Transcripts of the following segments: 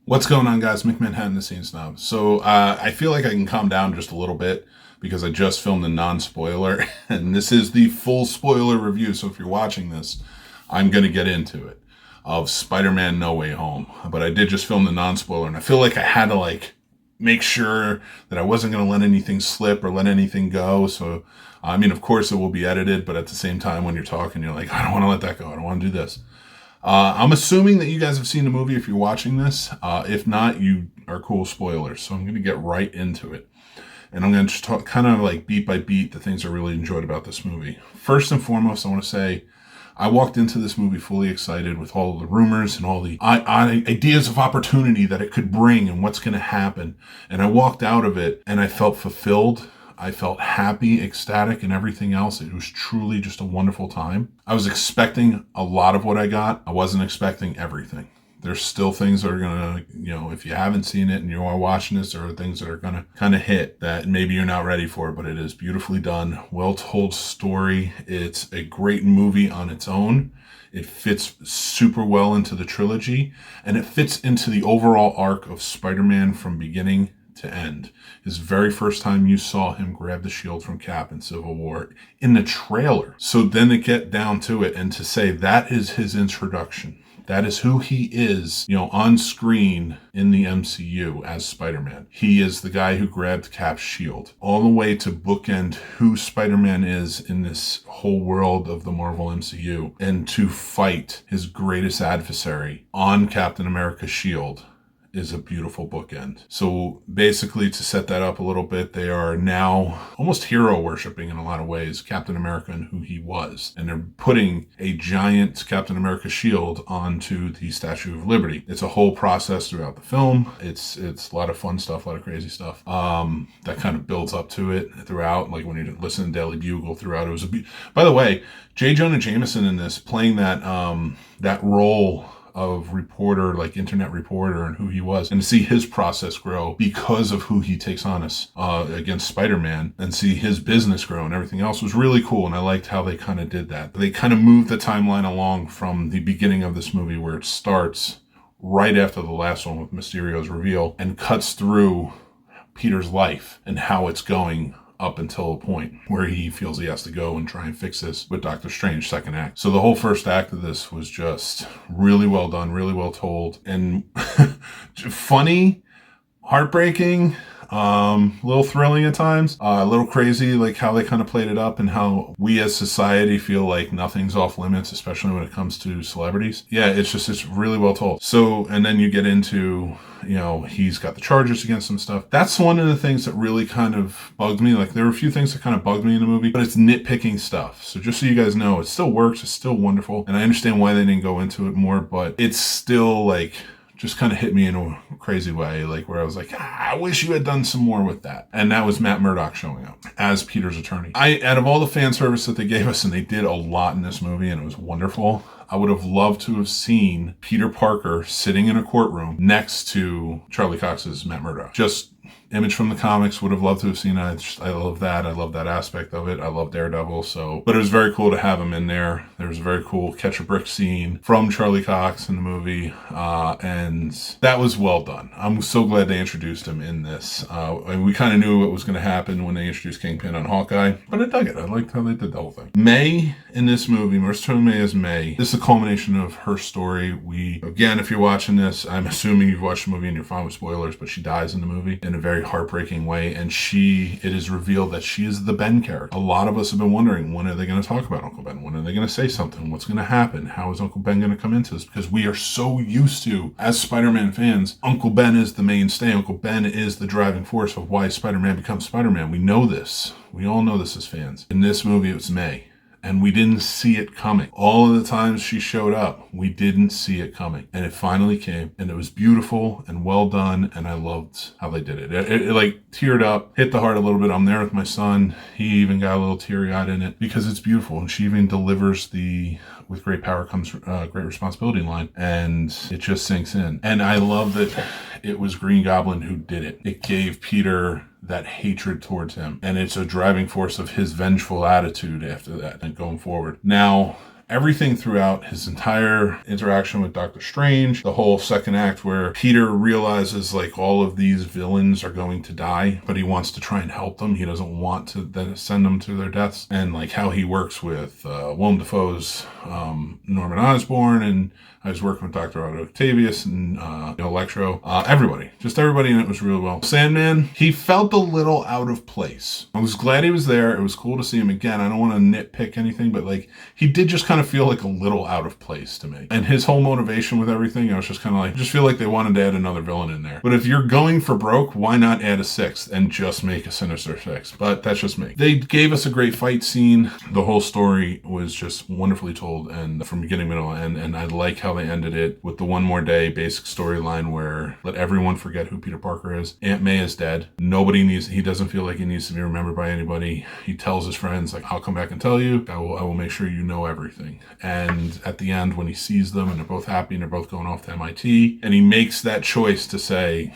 What's going on, guys? Mick Manhattan, the Scene Snob. So I feel like I can calm down just a little bit because I just filmed a non-spoiler, and this is the full spoiler review. So if you're watching this, I'm going to get into it of Spider-Man No Way Home. But I did just film the non-spoiler, and I feel like I had to make sure that I wasn't going to let anything slip or let anything go. So I mean, of course, it will be edited, but at the same time, when you're talking, you're like, I don't want to let that go. I don't want to do this. I'm assuming that you guys have seen the movie if you're watching this. If not, you are cool spoilers. So I'm going to get right into it. And I'm going to just talk kind of like beat by beat the things I really enjoyed about this movie. First and foremost, I want to say I walked into this movie fully excited with all the rumors and all the ideas of opportunity that it could bring and what's going to happen. And I walked out of it and I felt fulfilled. I felt happy, ecstatic, and everything else. It was truly just a wonderful time. I was expecting a lot of what I got. I wasn't expecting everything. There's still things that are going to, if you haven't seen it and you are watching this, there are things that are going to kind of hit that maybe you're not ready for, but it is beautifully done, well-told story. It's a great movie on its own. It fits super well into the trilogy, and it fits into the overall arc of Spider-Man from beginning to end. His very first time you saw him grab the shield from Cap in Civil War in the trailer. So then to get down to it and to say that is his introduction. That is who he is, on screen in the MCU as Spider-Man. He is the guy who grabbed Cap's shield. All the way to bookend who Spider-Man is in this whole world of the Marvel MCU and to fight his greatest adversary on Captain America's shield is a beautiful bookend. So basically, to set that up a little bit, they are now almost hero worshiping in a lot of ways Captain America and who he was. And they're putting a giant Captain America shield onto the Statue of Liberty. It's a whole process throughout the film. It's a lot of fun stuff, a lot of crazy stuff that kind of builds up to it throughout. Like when you listen to Daily Bugle throughout, it was by the way, J. Jonah Jameson in this playing that role of reporter, like internet reporter, and who he was, and to see his process grow because of who he takes on us against Spider-Man, and see his business grow and everything else was really cool. And I liked how they kind of did that. They kind of moved the timeline along from the beginning of this movie, where it starts right after the last one with Mysterio's reveal and cuts through Peter's life and how it's going up until a point where he feels he has to go and try and fix this with Doctor Strange, second act. So the whole first act of this was just really well done, really well told, and funny, heartbreaking, a little thrilling at times, a little crazy, like how they kind of played it up and how we as society feel like nothing's off limits, especially when it comes to celebrities. Yeah, it's really well told. So, and then you get into, he's got the charges against him stuff. That's one of the things that really kind of bugged me. Like there were a few things that kind of bugged me in the movie, but it's nitpicking stuff. So just so you guys know, it still works. It's still wonderful. And I understand why they didn't go into it more, but it's still just kind of hit me in a crazy way, where I was like, I wish you had done some more with that. And that was Matt Murdock showing up as Peter's attorney. Out of all the fan service that they gave us, and they did a lot in this movie, and it was wonderful, I would have loved to have seen Peter Parker sitting in a courtroom next to Charlie Cox's Matt Murdock. Just image from the comics, would have loved to have seen it. I love that. I love that aspect of it. I love Daredevil. But it was very cool to have him in there. There was a very cool catch a brick scene from Charlie Cox in the movie. And that was well done. I'm so glad they introduced him in this. And we kind of knew what was going to happen when they introduced Kingpin on Hawkeye, but I dug it. I liked how they did the whole thing. May in this movie, Marissa Tomei as May. This is a culmination of her story. Again, if you're watching this, I'm assuming you've watched the movie and you're fine with spoilers, but she dies in the movie in a very heartbreaking way, and it is revealed that she is the Ben character. A lot of us have been wondering, when are they going to talk about Uncle Ben? When are they going to say something? What's going to happen? How is Uncle Ben going to come into this? Because we are so used to, as Spider-Man fans, Uncle Ben is the mainstay. Uncle Ben is the driving force of why Spider-Man becomes Spider-Man. We know this. We all know this as fans. In this movie, it was May. And we didn't see it coming. All of the times she showed up, we didn't see it coming. And it finally came, and it was beautiful and well done, and I loved how they did it. It teared up, hit the heart a little bit. I'm there with my son. He even got a little teary-eyed in it because it's beautiful. And she even delivers with great power comes great responsibility line, and it just sinks in. And I love that it was Green Goblin who did it. It gave Peter that hatred towards him, and it's a driving force of his vengeful attitude after that and going forward. Now, everything throughout his entire interaction with Doctor Strange, the whole second act where Peter realizes like all of these villains are going to die, but he wants to try and help them. He doesn't want to then send them to their deaths. And like how he works with Willem Dafoe's Norman Osborn, and I was working with Dr. Otto Octavius and Electro. Everybody in it was really well. Sandman, he felt a little out of place. I was glad he was there. It was cool to see him again. I don't want to nitpick anything, but like he did just kind of feel like a little out of place to me. And his whole motivation with everything, I was just kind of like, I just feel like they wanted to add another villain in there. But if you're going for broke, why not add a sixth and just make a Sinister Six? But that's just me. They gave us a great fight scene. The whole story was just wonderfully told, and from beginning, middle, end. And I like how they ended it with the One More Day basic storyline where let everyone forget who Peter Parker is. Aunt May is dead. He doesn't feel like he needs to be remembered by anybody. He tells his friends, like, I'll come back and tell you. I will make sure you know everything. And at the end, when he sees them and they're both happy and they're both going off to MIT, and he makes that choice to say,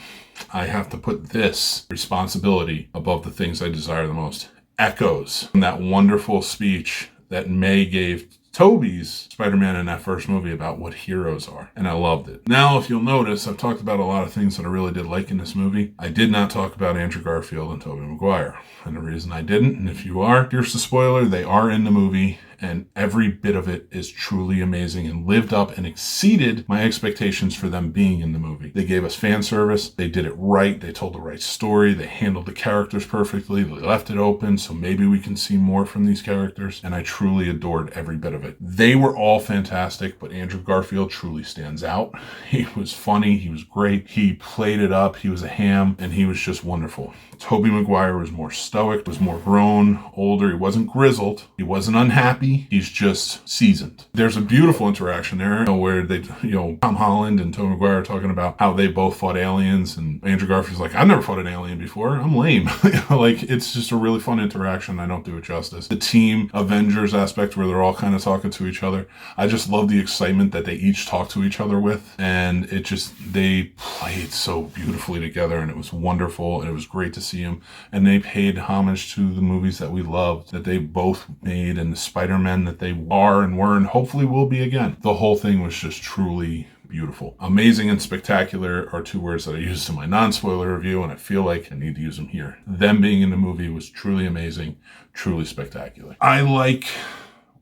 I have to put this responsibility above the things I desire the most. Echoes from that wonderful speech that May gave Tobey's Spider-Man in that first movie about what heroes are. And I loved it. Now, if you'll notice, I've talked about a lot of things that I really did like in this movie. I did not talk about Andrew Garfield and Tobey Maguire. And the reason I didn't, and if you are, here's the spoiler, they are in the movie. And every bit of it is truly amazing and lived up and exceeded my expectations for them being in the movie. They gave us fan service. They did it right. They told the right story. They handled the characters perfectly. They left it open, so maybe we can see more from these characters. And I truly adored every bit of it. They were all fantastic, but Andrew Garfield truly stands out. He was funny. He was great. He played it up. He was a ham, and he was just wonderful. Tobey Maguire was more stoic, was more grown, older. He wasn't grizzled. He wasn't unhappy. He's just seasoned. There's a beautiful interaction there where they, Tom Holland and Tobey Maguire are talking about how they both fought aliens, and Andrew Garfield's like, I've never fought an alien before. I'm lame. Like, it's just a really fun interaction. I don't do it justice. The team Avengers aspect where they're all kind of talking to each other. I just love the excitement that they each talk to each other with, and they played so beautifully together, and it was wonderful, and it was great to see them. And they paid homage to the movies that we loved, that they both made, and the Spider-Men that they are and were and hopefully will be again. The whole thing was just truly beautiful. Amazing and spectacular are two words that I used in my non-spoiler review, and I feel like I need to use them here. Them being in the movie was truly amazing, truly spectacular. I like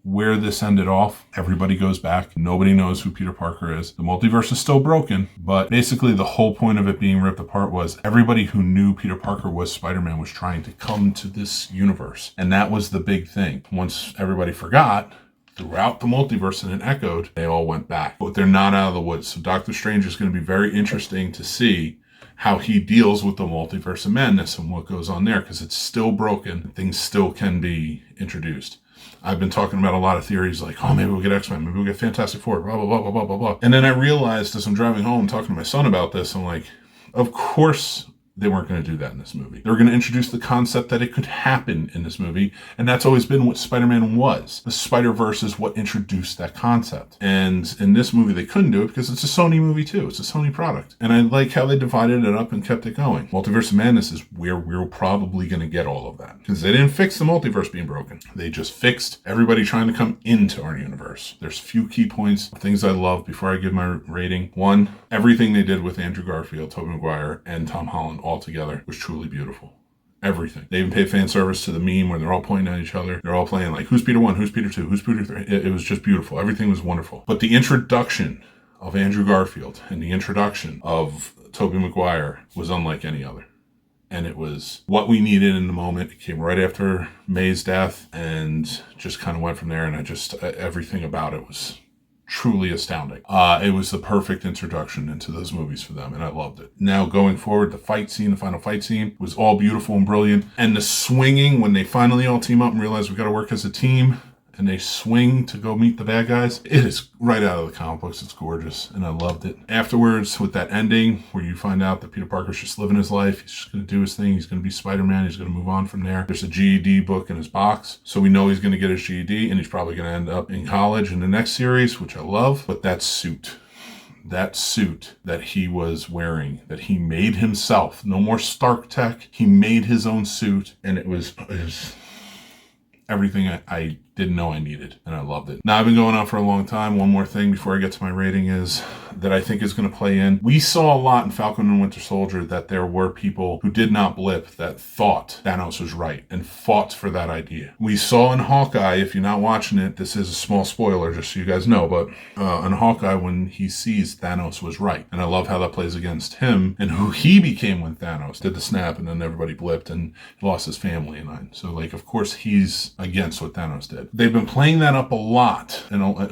where this ended off. Everybody goes back. Nobody knows who Peter Parker is. The multiverse is still broken, but basically the whole point of it being ripped apart was everybody who knew Peter Parker was Spider-Man was trying to come to this universe. And that was the big thing. Once everybody forgot, throughout the multiverse and it echoed, they all went back. But they're not out of the woods. So Doctor Strange is going to be very interesting to see how he deals with the multiverse of madness and what goes on there, because it's still broken. Things still can be introduced. I've been talking about a lot of theories like, oh, maybe we'll get X-Men, maybe we'll get Fantastic Four, blah, blah, blah, blah, blah, blah, blah. And then I realized as I'm driving home talking to my son about this, I'm like, of course they weren't going to do that in this movie. They were going to introduce the concept that it could happen in this movie, and that's always been what Spider-Man was. The Spider-Verse is what introduced that concept. And in this movie, they couldn't do it because it's a Sony movie too. It's a Sony product. And I like how they divided it up and kept it going. Multiverse of Madness is where we're probably going to get all of that, because they didn't fix the multiverse being broken. They just fixed everybody trying to come into our universe. There's a few key points, things I love before I give my rating. One, everything they did with Andrew Garfield, Tobey Maguire, and Tom Holland all together was truly beautiful. Everything. They even paid fan service to the meme where they're all pointing at each other. They're all playing like, who's Peter 1, who's Peter 2, who's Peter 3. It was just beautiful. Everything was wonderful. But the introduction of Andrew Garfield and the introduction of Tobey Maguire was unlike any other. And it was what we needed in the moment. It came right after May's death and just kind of went from there. And everything about it was truly astounding. It was the perfect introduction into those movies for them, and I loved it. Now, going forward, the final fight scene, was all beautiful and brilliant. And the swinging, when they finally all team up and realize we got to work as a team, and they swing to go meet the bad guys, it is right out of the comic books. It's gorgeous, and I loved it. Afterwards, with that ending, where you find out that Peter Parker's just living his life, he's just going to do his thing, he's going to be Spider-Man, he's going to move on from there. There's a GED book in his box, so we know he's going to get his GED, and he's probably going to end up in college in the next series, which I love. But that suit that he was wearing, that he made himself, no more Stark tech, he made his own suit, and it was everything I didn't know I needed, and I loved it. Now, I've been going on for a long time. One more thing before I get to my rating is that I think is going to play in. We saw a lot in Falcon and Winter Soldier that there were people who did not blip that thought Thanos was right and fought for that idea. We saw in Hawkeye, if you're not watching it, this is a small spoiler just so you guys know, but in Hawkeye when he sees Thanos was right. And I love how that plays against him and who he became when Thanos did the snap and then everybody blipped and he lost his family and so like of course he's against what Thanos did. They've been playing that up a lot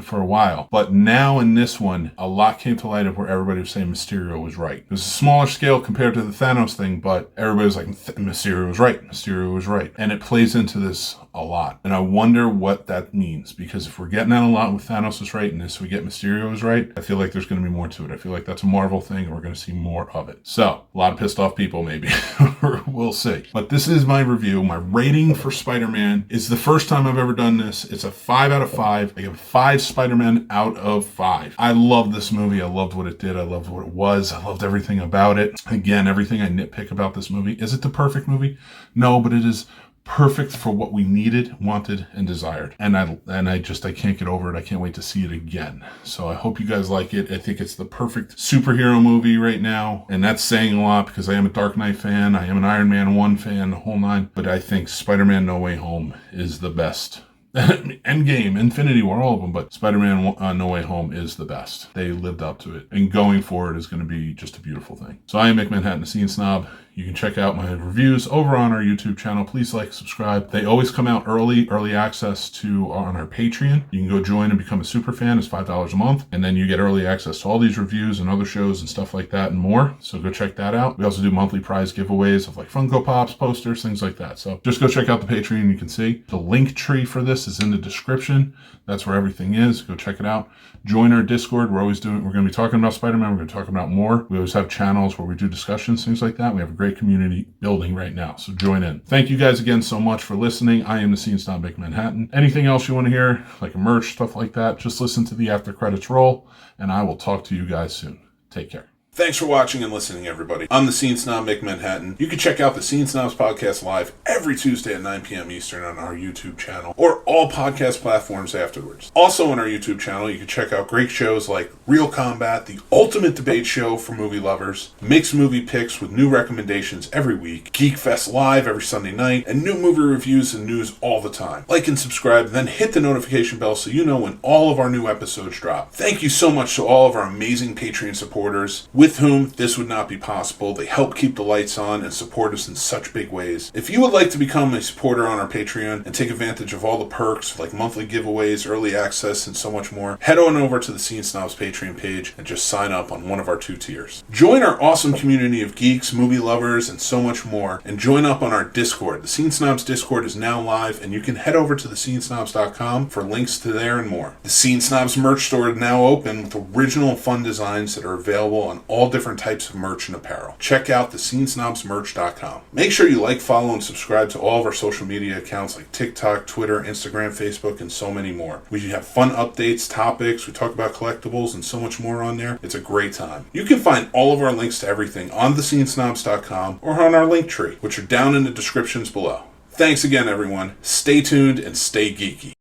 for a while, but now in this one, a lot came to light of where everybody was saying Mysterio was right. It was a smaller scale compared to the Thanos thing, but everybody was like, Mysterio was right, Mysterio was right. And it plays into this a lot. And I wonder what that means, because if we're getting that a lot with Thanos is right and this we get Mysterio is right, I feel like there's going to be more to it. I feel like that's a Marvel thing and we're going to see more of it. So, a lot of pissed off people maybe. We'll see. But this is my review. My rating for Spider-Man is the first time I've ever done this. It's a 5 out of 5. I give 5 Spider-Man out of 5. I love this movie. I loved what it did. I loved what it was. I loved everything about it. Again, everything I nitpick about this movie. Is it the perfect movie? No, but it is perfect for what we needed, wanted, and desired. And I can't get over it. I can't wait to see it again. So I hope you guys like it. I think it's the perfect superhero movie right now. And that's saying a lot because I am a Dark Knight fan. I am an Iron Man 1 fan, the whole nine. But I think Spider-Man No Way Home is the best. Endgame, Infinity War, all of them, but Spider-Man No Way Home is the best. They lived up to it. And going forward is going to be just a beautiful thing. So I am Mick Manhattan, the Scene Snob. You can check out my reviews over on our YouTube channel. Please like, subscribe. They always come out early access to on our Patreon. You can go join and become a super fan. It's $5 a month. And then you get early access to all these reviews and other shows and stuff like that and more. So go check that out. We also do monthly prize giveaways of like Funko Pops, posters, things like that. So just go check out the Patreon. You can see the link tree for this is in the description. That's where everything is. Go check it out. Join our Discord. We're going to be talking about Spider-Man. We're going to be talking about more. We always have channels where we do discussions, things like that. We have a great community building right now. So join in. Thank you guys again so much for listening. I am the Scene Snob Mick Manhattan. Anything else you want to hear, like a merch, stuff like that, just listen to the after credits roll, and I will talk to you guys soon. Take care. Thanks for watching and listening, everybody. I'm the Scene Snob, Mick Manhattan. You can check out the Scene Snobs podcast live every Tuesday at 9 p.m. Eastern on our YouTube channel or all podcast platforms afterwards. Also on our YouTube channel, you can check out great shows like Real Combat, the ultimate debate show for movie lovers, Mick's movie picks with new recommendations every week, Geek Fest live every Sunday night, and new movie reviews and news all the time. Like and subscribe, then hit the notification bell so you know when all of our new episodes drop. Thank you so much to all of our amazing Patreon supporters, with whom this would not be possible. They help keep the lights on and support us in such big ways. If you would like to become a supporter on our Patreon and take advantage of all the perks like monthly giveaways, early access, and so much more, head on over to the Scene Snobs Patreon page and just sign up on one of our 2 tiers. Join our awesome community of geeks, movie lovers, and so much more, and join up on our Discord. The Scene Snobs Discord is now live, and you can head over to thescenesnobs.com for links to there and more. The Scene Snobs merch store is now open with original and fun designs that are available on all different types of merch and apparel. Check out thescenesnobsmerch.com. Make sure you like, follow, and subscribe to all of our social media accounts like TikTok, Twitter, Instagram, Facebook, and so many more. We have fun updates, topics, we talk about collectibles, and so much more on there. It's a great time. You can find all of our links to everything on thescenesnobs.com or on our link tree, which are down in the descriptions below. Thanks again, everyone. Stay tuned and stay geeky.